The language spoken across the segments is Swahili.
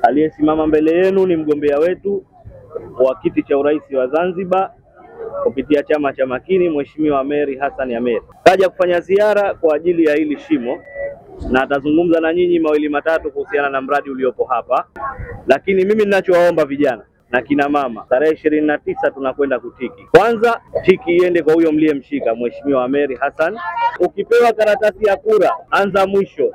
Aliyesimama mbele yenu ni mgombea wetu wa kiti cha urais wa Zanzibar kupitia chama cha Makini, Mheshimiwa Ameir Hassan Ameir. Kaja kufanya ziara kwa ajili ya hili shimo na atazungumza na nyinyi mawili matatu kuhusiana na mradi uliopo hapa. Lakini mimi ninachowaomba vijana na kina mama, tarehe 29 tunakwenda kutiki. Kwanza tiki iende kwa huyo mliyemshika Mheshimiwa Ameir Hassan. Ukipewa karatasi ya kura, anza mwisho.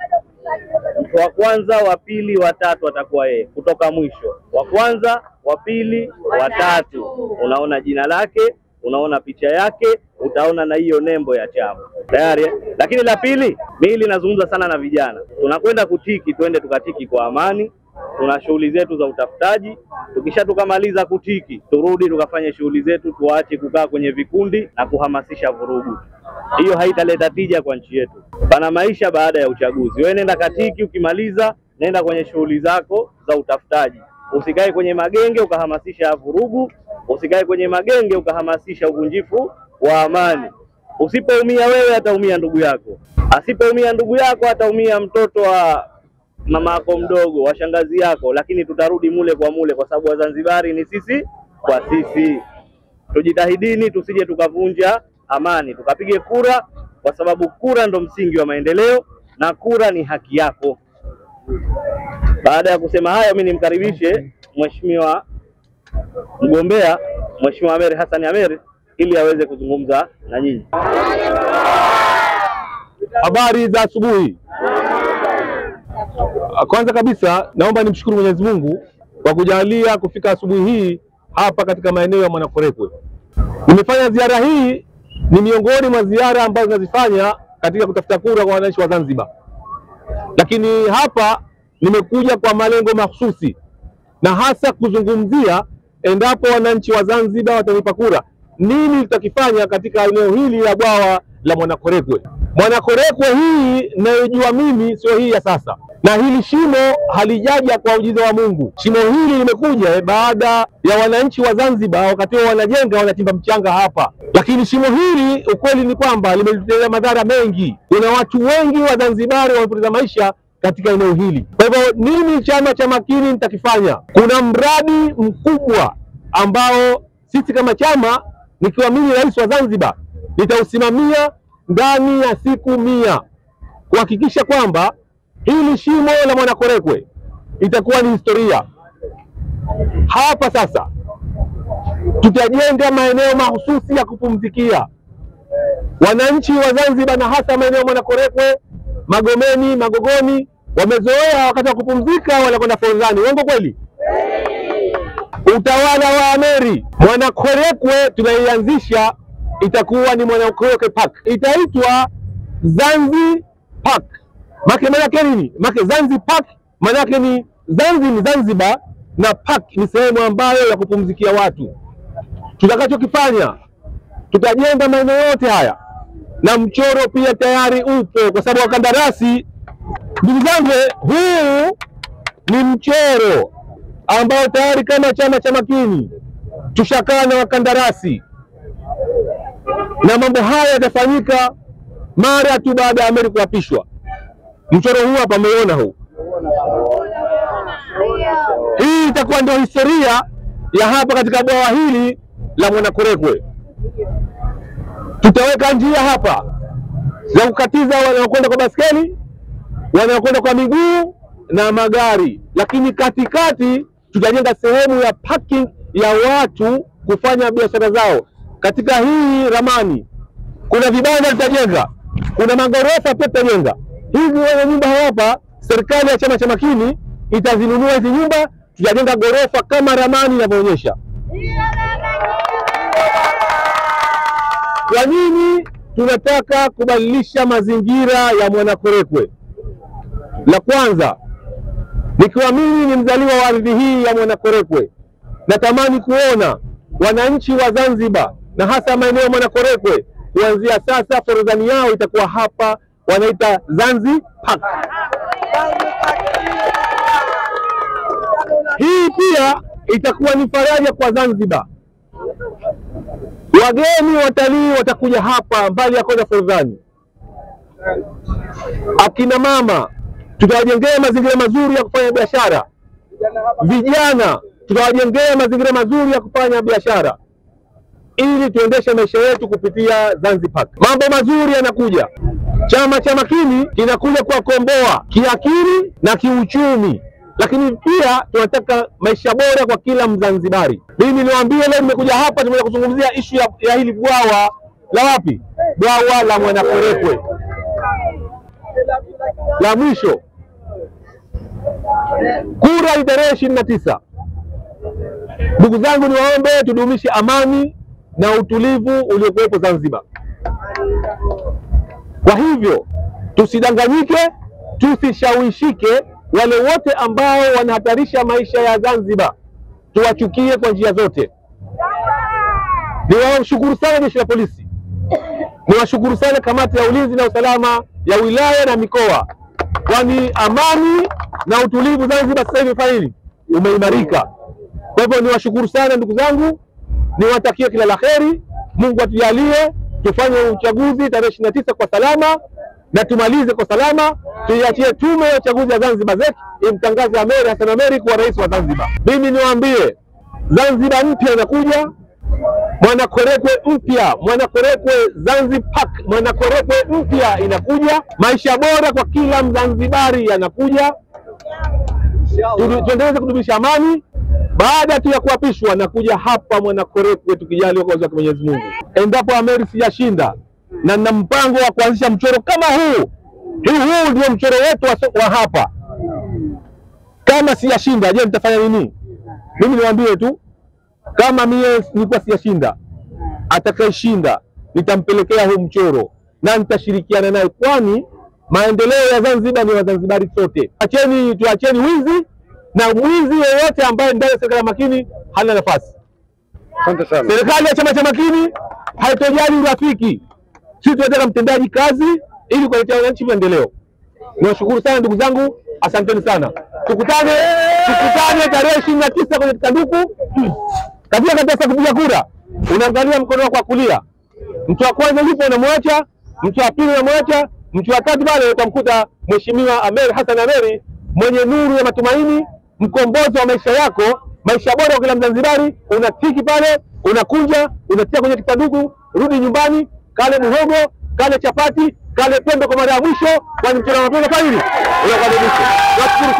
Mtu wa kwanza, wa pili, wa tatu atakuwa yeye kutoka mwisho. Wa kwanza, wa pili, wa tatu. Unaona jina lake, unaona picha yake, utaona na hiyo nembo ya chama. Tayari? Lakini la pili, mimi linazungumza sana na vijana. Tunakwenda kutiki, twende tukatiki kwa amani. Tuna shughuli zetu za utafutaji. Tukamaliza kutiki, turudi tukafanye shughuli zetu, tuache kukaa kwenye vikundi na kuhamasisha vurugu. Hiyo haitaleta tija kwa nchi yetu. Pana maisha baada ya uchaguzi. Wewe nenda katiki, ukimaliza nenda kwenye shughuli zako za utafutaji. Usikae kwenye magenge ukahamasisha vurugu, usikae kwenye magenge ukahamasisha uvunjifu wa amani. Usipoumia wewe ataumia ndugu yako. Asipoumia ndugu yako ataumia mtoto wa mama yako mdogo, wa shangazi yako. Lakini tutarudi mule kwa mule, kwa sababu Wazanzibari ni sisi kwa sisi. Tujitahidini tusije tukavunja amani, tukapige kura, kwa sababu kura ndo msingi wa maendeleo na kura ni haki yako. Baada ya kusema hayo, mimi nimkaribishe Mheshimiwa mgombea Mheshimiwa Ameir Hassan Ameir ili aweze kuzungumza na nyinyi. Habari za asubuhi. Kwanza kabisa naomba nimshukuru Mwenyezi Mungu kwa kujalia kufika asubuhi hii hapa katika maeneo ya Mwanakwerekwe. Nimefanya ziara hii, ni miongoni mwa ziara ambazo nazifanya katika kutafuta kura kwa wananchi wa Zanzibar. Lakini hapa nimekuja kwa malengo mahususi na hasa kuzungumzia endapo wananchi wa Zanzibar watanipa kura, nini tutakifanya katika eneo hili la bwawa la Mwanakwerekwe. Mwanakwerekwe hii ninayojua mimi sio hii ya sasa, na hili shimo halijaja kwa ujiza wa Mungu. Shimo hili limekuja baada ya wananchi wa Zanzibar wakati wanajenga wanachimba mchanga hapa. Lakini shimo hili ukweli ni kwamba limetuletea madhara mengi. Kuna watu wengi wa Zanzibar wamepoteza maisha katika eneo hili. Kwa hivyo nini chama cha Makini nitakifanya? Kuna mradi mkubwa ambao sisi kama chama, nikiwa mimi rais wa Zanzibar, nitausimamia ndani ya siku 100 kuhakikisha kwamba hili shimo la Mwanakwerekwe itakuwa ni historia. Hapa sasa tutajenga maeneo mahususi ya kupumzikia wananchi wa Zanzibar, na hasa maeneo Mwanakwerekwe, Magomeni, Magogoni. Wamezoea wakati wa kupumzika wanakwenda Forodhani. Uongo kweli? Utawala wa Ameir, Mwanakwerekwe tunaianzisha itakuwa ni Mwanakwerekwe Park. Itaitwa Zanzi Park. Maana yake nini? Maana Zanzi Park maana yake ni Zanzi ni Zanzibar na park ni sehemu ambayo ya kupumzikia watu. Tutakachokifanya, tutajenga maeneo yote haya na mchoro pia tayari upo, kwa sababu wakandarasi, ndugu zangu, huu ni mchoro ambao tayari kama chama cha Makini tushakaa na wakandarasi, na mambo haya yatafanyika mara tu baada ya Ameir kuapishwa. Mchoro huu hapa umeona huu. Hii itakuwa ndio historia ya hapa katika bwawa hili la Mwanakwerekwe. Tutaweka njia hapa za kukatiza wanaokwenda kwa baskeli, wanaokwenda kwa miguu na magari, lakini katikati tutajenga sehemu ya parking ya watu kufanya biashara zao. Katika hii ramani kuna vibanda tutajenga, kuna magorofa pia tutajenga. Hizi wenye nyumba hapa, serikali ya chama cha Makini itazinunua hizi nyumba, tutajenga gorofa kama ramani inavyoonyesha. Kwa nini tunataka kubadilisha mazingira ya Mwanakwerekwe? La kwanza, nikiwa mimi ni mzaliwa wa ardhi hii ya Mwanakwerekwe, natamani kuona wananchi wa Zanzibar na hasa maeneo ya Mwanakwerekwe kuanzia sasa Forodhani yao itakuwa hapa, wanaita Zanzi Park. Hii pia itakuwa ni faraja kwa Zanzibar. Wageni watalii watakuja hapa mbali ya kwenda Forodhani. Akina mama tutawajengea mazingira mazuri ya kufanya biashara. vijana tutawajengea mazingira mazuri ya kufanya biashara ili tuendeshe maisha yetu kupitia Zanzibar. Mambo mazuri yanakuja. Chama cha Makini kinakuja kuwakomboa kiakili na kiuchumi, lakini pia tunataka maisha bora kwa kila Mzanzibari. Mimi niwaambie, leo nimekuja hapa, tumekuja kuzungumzia ishu ya hili bwawa la wapi? Bwawa la Mwanakwerekwe. La mwisho, kura ni tarehe 29. Ndugu zangu, niwaombe tudumishe amani na utulivu uliokuwepo Zanzibar. Kwa hivyo tusidanganyike, tusishawishike. Wale wote ambao wanahatarisha maisha ya Zanzibar tuwachukie kwa njia zote. Niwashukuru sana jeshi la polisi, niwashukuru sana kamati ya ulinzi na usalama ya wilaya na mikoa, kwani amani na utulivu Zanzibar sasa hivi faili umeimarika. Kwa hivyo niwashukuru sana ndugu zangu, niwatakie kila la kheri. Mungu atujalie tufanye uchaguzi tarehe 29 kwa salama na tumalize kwa salama. Tuiachie tume ya uchaguzi ya Zanzibar ZEC imtangaze Ameir Hassan Ameir kuwa rais wa Zanzibar. Mimi niwaambie, Zanzibar mpya inakuja, Mwanakwerekwe mpya, Mwanakwerekwe Zanzibar, Mwanakwerekwe mpya inakuja. Maisha bora kwa kila Mzanzibari yanakuja. Tuendeleze kudumisha amani. Baada tu ya kuapishwa nakuja hapa Mwanakwerekwe tukijaliwa kwa uwezo wa Mwenyezi Mungu. Endapo Ameir sijashinda, na nina mpango wa kuanzisha mchoro kama huu. Huu ndio mchoro wetu wa hapa. Kama sijashinda, je, nitafanya nini? Mimi niwaambie tu, kama mimi nilikuwa sijashinda, atakayeshinda nitampelekea huu mchoro na nitashirikiana naye, kwani maendeleo ya Zanzibar ni Wazanzibari sote. Tuacheni wizi, na mwizi yeyote ambaye ndani ya serikali ya Makini hana nafasi. Asante sana. Serikali ya chama cha Makini haitojali urafiki. Sisi tunataka mtendaji kazi ili kuletea wananchi maendeleo. Niwashukuru sana ndugu zangu, asanteni sana. Tukutane tarehe 29 kwenye kisanduku. Katika karatasi ya kupiga kura, unaangalia mkono wako wa kulia. Mtu wa kwanza yupo unamwacha, mtu wa pili unamwacha, mtu wa tatu pale utamkuta Mheshimiwa Ameir Hassan Ameir, mwenye nuru ya matumaini, mkombozi wa maisha yako, maisha bora kwa kila Mzanzibari. Unatiki pale, unakunja, unatia kwenye kisanduku, rudi nyumbani, kale muhogo, kale chapati, kale pembe kwa mara ya mwisho, kwani mchana wa mapema faili unakaribisha.